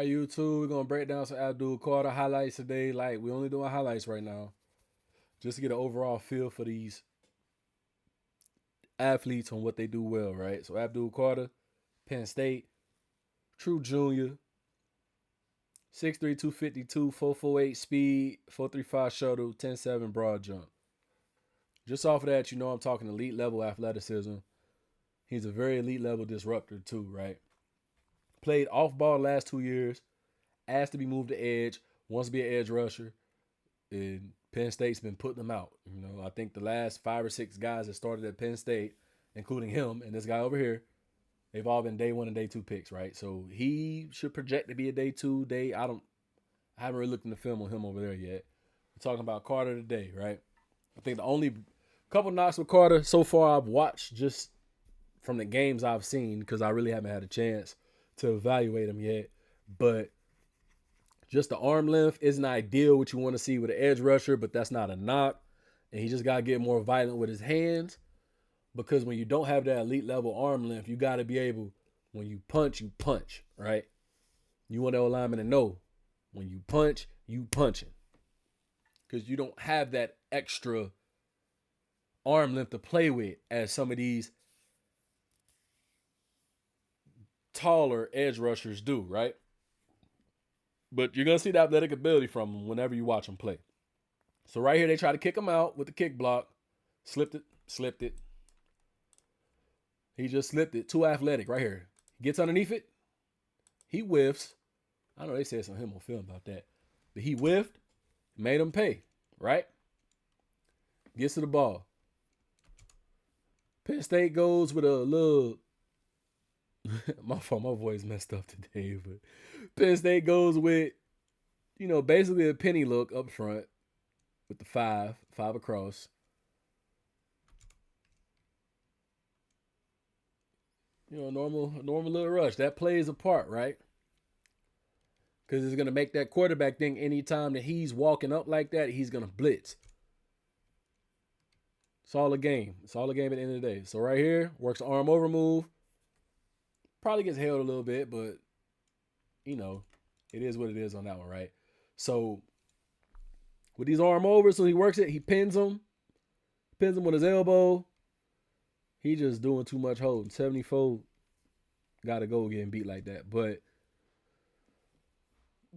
All right, YouTube, we're gonna break down some Abdul Carter highlights today. Like we only doing highlights right now, just to get an overall feel for these athletes on what they do well, right? So Abdul Carter, Penn State, true junior, 6'3", 252, 448 speed, 435 shuttle, 10-7 broad jump. Just off of that, you know I'm talking elite level athleticism. He's a very elite level disruptor too, right? Played off ball the last 2 years, asked to be moved to edge, wants to be an edge rusher. And Penn State's been putting them out. I think the last 5 or 6 guys that started at Penn State, including him and this guy over here, they've all been day 1 and day 2 picks, right? So he should project to be a day 2. I haven't really looked in the film on him over there yet. We're talking about Carter today, right? I think the only couple knocks with Carter so far I've watched just from the games I've seen, because I really haven't had a chance to evaluate him yet. But just the arm length isn't ideal what you want to see with an edge rusher, but that's not a knock. And he just got to get more violent with his hands, because when you don't have that elite level arm length, you got to be able, when you punch, right? You want that lineman to know when you punch, you punching. Because you don't have that extra arm length to play with as some of these taller edge rushers do, right? But you're going to see the athletic ability from him whenever you watch him play. So right here, they try to kick him out with the kick block. Slipped it. He just slipped it. Too athletic right here. He gets underneath it. He whiffs. I know they said something on film about that. But he whiffed. Made him pay, right? Gets to the ball. Penn State goes with a little... my fault, my voice messed up today. But Penn State goes with, basically a penny look up front with the five across. Normal little rush. That plays a part, right? Because it's going to make that quarterback think anytime that he's walking up like that, he's going to blitz. It's all a game. It's all a game at the end of the day. So right here, works the arm over move. Probably gets held a little bit, but, it is what it is on that one, right? So with these arm overs, so he works it, he pins him with his elbow. He just doing too much holding. 74, got to go getting beat like that. But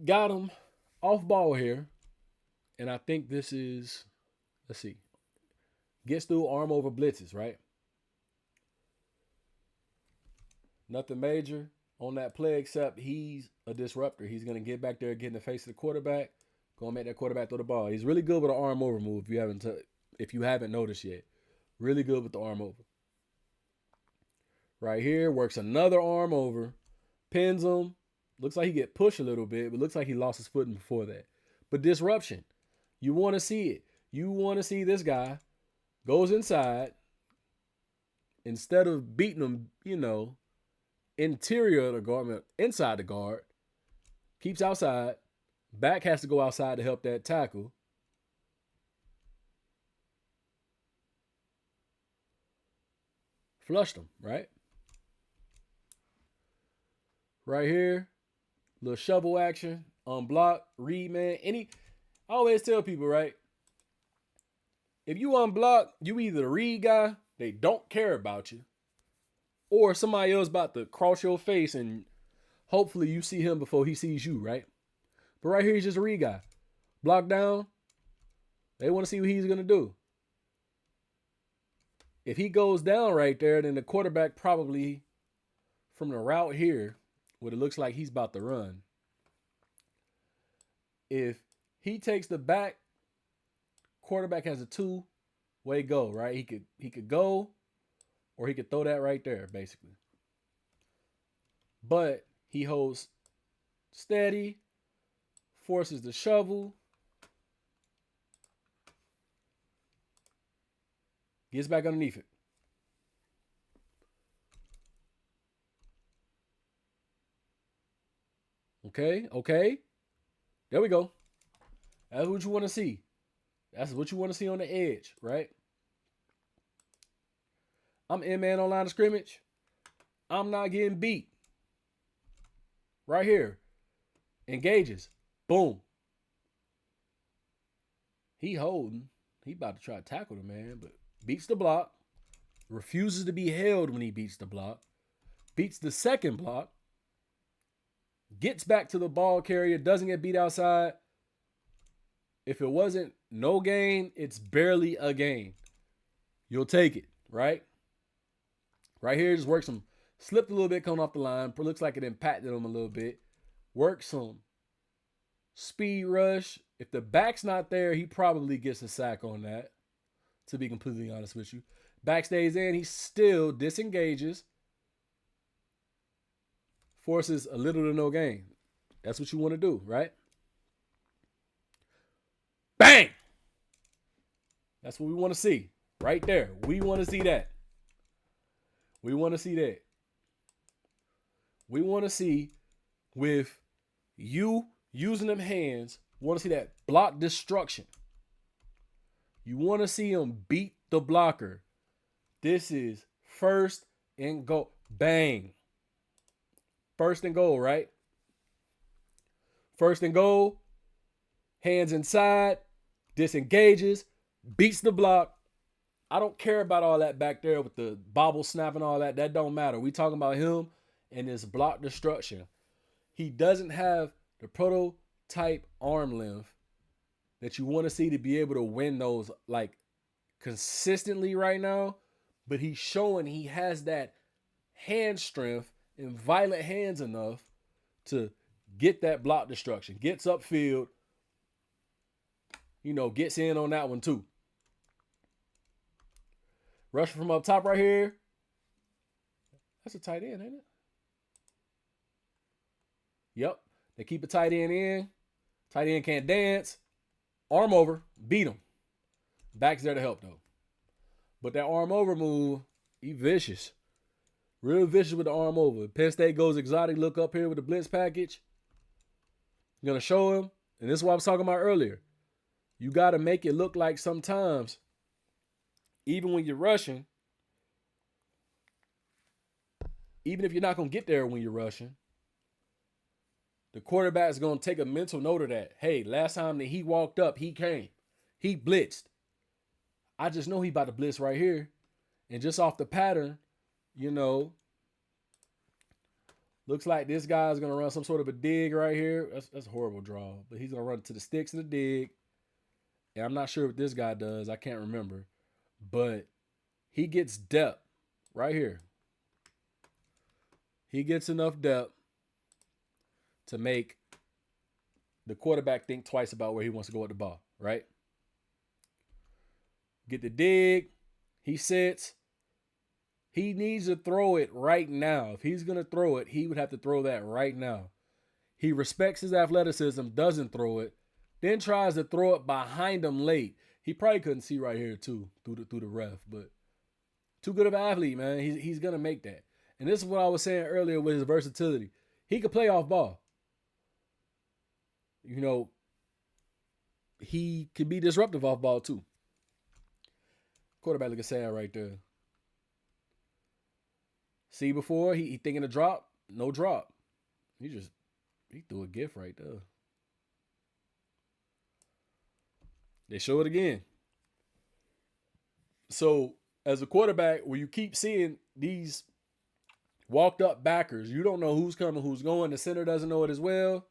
got him off ball here. And I think this is, let's see, gets through arm over blitzes, right? Nothing major on that play except he's a disruptor. He's going to get back there, get in the face of the quarterback, go and make that quarterback throw the ball. He's really good with an arm over move if you haven't noticed yet. Really good with the arm over. Right here, works another arm over, pins him. Looks like he get pushed a little bit, but looks like he lost his footing before that. But disruption, you want to see it. You want to see this guy goes inside. Instead of beating him, interior of the guard, inside the guard, keeps outside. Back has to go outside to help that tackle. Flushed him, right? Right here, little shovel action, unblock, read, man. I always tell people, right? If you unblock, you either the read guy, they don't care about you, or somebody else about to cross your face and hopefully you see him before he sees you, right? But right here, he's just a read guy. Block down, they want to see what he's going to do. If he goes down right there, then the quarterback probably, from the route here, what it looks like he's about to run. If he takes the back, quarterback has a 2-way go, right? He could go, or he could throw that right there, basically. But he holds steady, forces the shovel, gets back underneath it. Okay. There we go. That's what you want to see. That's what you want to see on the edge, right? I'm in man on line of scrimmage. I'm not getting beat. Right here. engages. Boom. He holding. He about to try to tackle the man, but beats the block. Refuses to be held when he beats the block. Beats the second block. Gets back to the ball carrier. Doesn't get beat outside. If it wasn't no gain, it's barely a gain. You'll take it, right? Right here, just works some. Slipped a little bit coming off the line. Looks like it impacted him a little bit. Works some speed rush. If the back's not there, he probably gets a sack on that, to be completely honest with you. Back stays in. He still disengages. Forces a little to no gain. That's what you want to do, right? Bang! That's what we want to see. Right there. We want to see that. We want to see that. We want to see with you using them hands, want to see that block destruction. You want to see him beat the blocker. This is first and goal. Bang. First and goal, right? First and goal. Hands inside. Disengages. Beats the block. I don't care about all that back there with the bobble snap and all that. That don't matter. We talking about him and his block destruction. He doesn't have the prototype arm length that you want to see to be able to win those like consistently right now. But he's showing he has that hand strength and violent hands enough to get that block destruction. Gets upfield. Gets in on that one too. Rush from up top right here. That's a tight end, ain't it? Yep. They keep a tight end in. Tight end can't dance. Arm over. Beat him. Back's there to help, though. But that arm over move, he vicious. Real vicious with the arm over. Penn State goes exotic. Look up here with the blitz package. Going to show him. And this is what I was talking about earlier. You got to make it look like sometimes, even when you're rushing, even if you're not going to get there when you're rushing, the quarterback is going to take a mental note of that. Hey, last time that he walked up, he came. He blitzed. I just know he about to blitz right here. And just off the pattern, looks like this guy's going to run some sort of a dig right here. That's a horrible draw. But he's going to run to the sticks and the dig. And I'm not sure what this guy does. I can't remember. But he gets depth right here. He gets enough depth to make the quarterback think twice about where he wants to go with the ball, right? Get the dig. He sits. He needs to throw it right now. If he's going to throw it, he would have to throw that right now. He respects his athleticism, doesn't throw it, then tries to throw it behind him late. He probably couldn't see right here too through the ref, but too good of an athlete, man. He's going to make that. And this is what I was saying earlier with his versatility. He could play off ball. He can be disruptive off ball too. Quarterback looking sad right there. See before, he thinking a drop, no drop. He threw a gift right there. They show it again. So as a quarterback, where you keep seeing these walked up backers, you don't know who's coming, who's going. The center doesn't know it as well.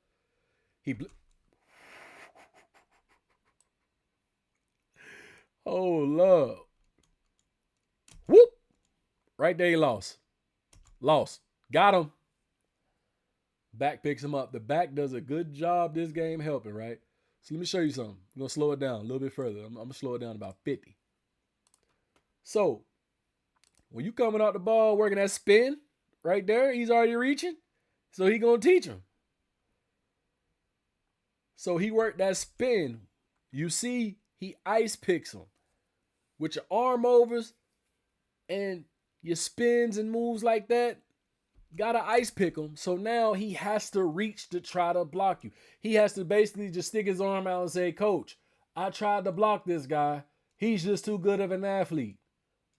Oh, love. Whoop. Right there he lost. Got him. Back picks him up. The back does a good job this game helping, right? So let me show you something. I'm going to slow it down a little bit further. I'm going to slow it down to about 50. So when you coming out the ball, working that spin right there, he's already reaching. So he going to teach him. So he worked that spin. You see, he ice picks him with your arm overs and your spins and moves like that. Gotta ice pick him. So now he has to reach to try to block you. He has to basically just stick his arm out and say, Coach, I tried to block this guy. He's just too good of an athlete.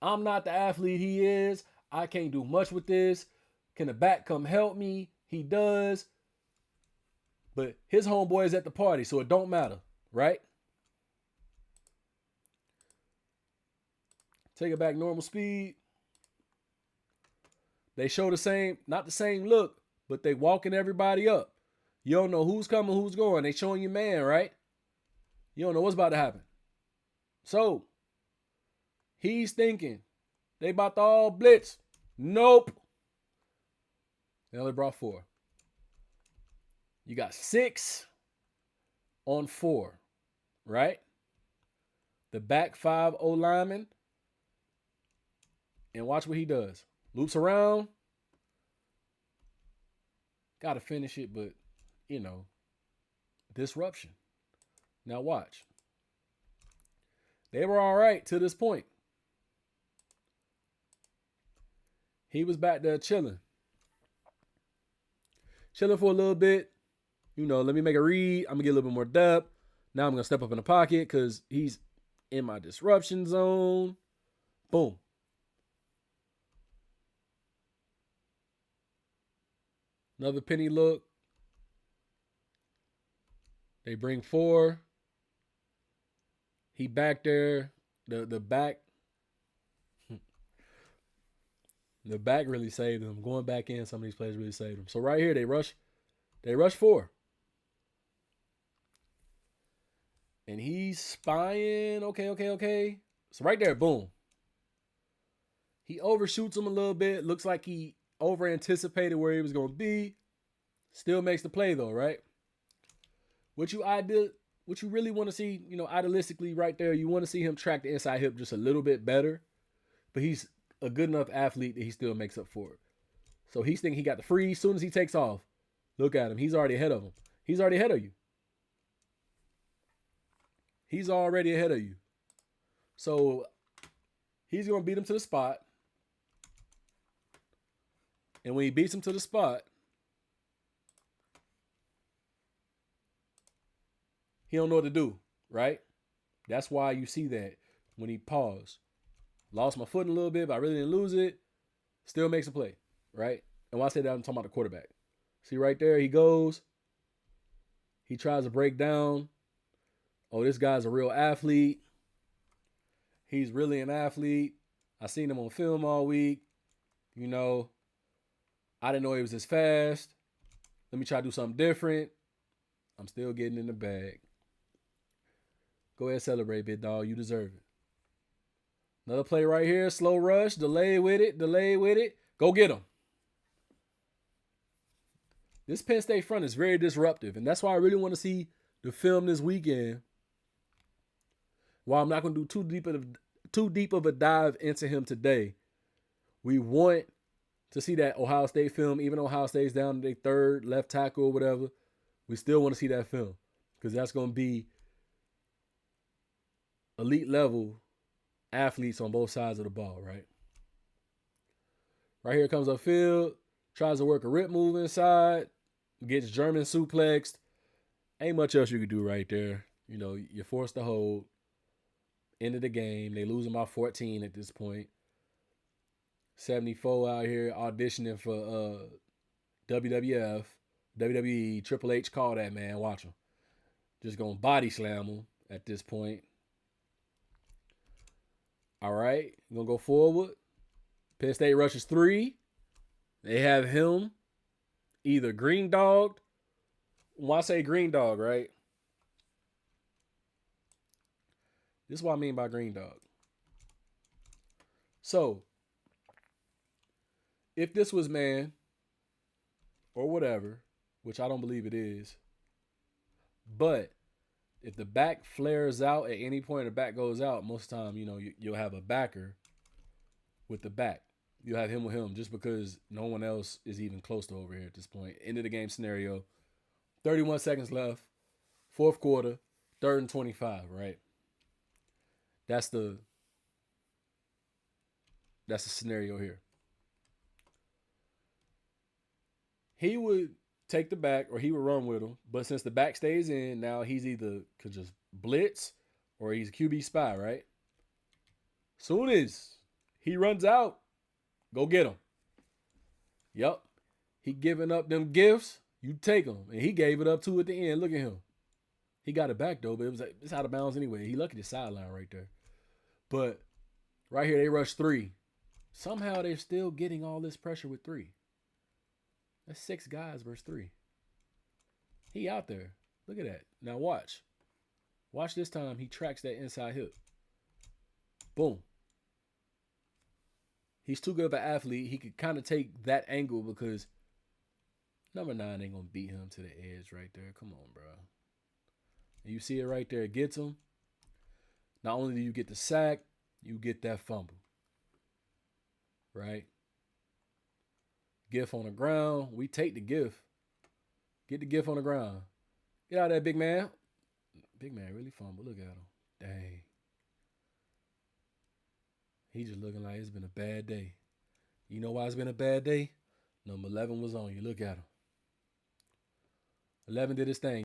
I'm not the athlete he is. I can't do much with this. Can the back come help me? He does. But his homeboy is at the party, so it don't matter, right? Take it back normal speed. They show the same, not the same look, but they walking everybody up. You don't know who's coming, who's going. They showing you man, right? You don't know what's about to happen. So, he's thinking, they about to all blitz. Nope. They only brought 4. You got 6 on 4, right? The back 5 O lineman. And watch what he does. Loops around. Got to finish it, but, disruption. Now watch. They were all right to this point. He was back there chilling. Chilling for a little bit. Let me make a read. I'm going to get a little bit more depth. Now I'm going to step up in the pocket because he's in my disruption zone. Boom. Another penny look. They bring 4. He back there. The back. The back really saved him. Going back in, some of these plays really saved him. So right here, they rush 4. And he's spying. Okay. So right there, boom. He overshoots him a little bit. Looks like he over anticipated where he was going to be. Still makes the play though, right? What you really want to see, idealistically right there, you want to see him track the inside hip just a little bit better. But he's a good enough athlete that he still makes up for it. So he's thinking he got the free. As soon as he takes off, look at him. He's already ahead of him. He's already ahead of you. He's already ahead of you. So he's going to beat him to the spot. And when he beats him to the spot, he don't know what to do, right? That's why you see that when he paused. Lost my footing a little bit, but I really didn't lose it. Still makes a play, right? And when I say that, I'm talking about the quarterback. See right there, he goes. He tries to break down. Oh, this guy's a real athlete. He's really an athlete. I seen him on film all week. I didn't know he was this fast. Let me try to do something different. I'm still getting in the bag. Go ahead, celebrate, big dog. You deserve it. Another play right here. Slow rush. Delay with it. Go get him. This Penn State front is very disruptive, and that's why I really want to see the film this weekend. While I'm not going to do too deep of a dive into him today, we want to see that Ohio State film. Even Ohio State's down to their 3rd left tackle or whatever, we still want to see that film because that's going to be elite level athletes on both sides of the ball, right? Right here comes upfield, tries to work a rip move inside, gets German suplexed. Ain't much else you could do right there. You're forced to hold. End of the game. They losing by 14 at this point. 74 out here auditioning for WWF, WWE, Triple H, call that, man. Watch him. Just going to body slam him at this point. All right. Going to go forward. Penn State rushes 3. They have him either green dogged. When I say green dog, right? This is what I mean by green dog. So, if this was man or whatever, which I don't believe it is, but if the back flares out at any point, the back goes out, most of the time, you'll have a backer with the back. You'll have him with him just because no one else is even close to over here at this point. End of the game scenario. 31 seconds left. 4th quarter. 3rd and 25, right? That's the scenario here. He would take the back or he would run with him. But since the back stays in, now he's either could just blitz or he's a QB spy, right? Soon as he runs out, go get him. Yep. He giving up them gifts. You take him. And he gave it up too at the end. Look at him. He got it back though, but it's out of bounds anyway. He lucky the sideline right there. But right here, they rush 3. Somehow they're still getting all this pressure with 3. That's 6 guys versus 3. He out there. Look at that. Now watch. Watch this time. He tracks that inside hip. Boom. He's too good of an athlete. He could kind of take that angle because number 9 ain't going to beat him to the edge right there. Come on, bro. And you see it right there. It gets him. Not only do you get the sack, you get that fumble. Right? Gift on the ground. We take the gift. Get the gift on the ground. Get out of there, big man. Big man really fumbled. Look at him. Dang. He just looking like it's been a bad day. You know why it's been a bad day? Number 11 was on you. Look at him. 11 did his thing.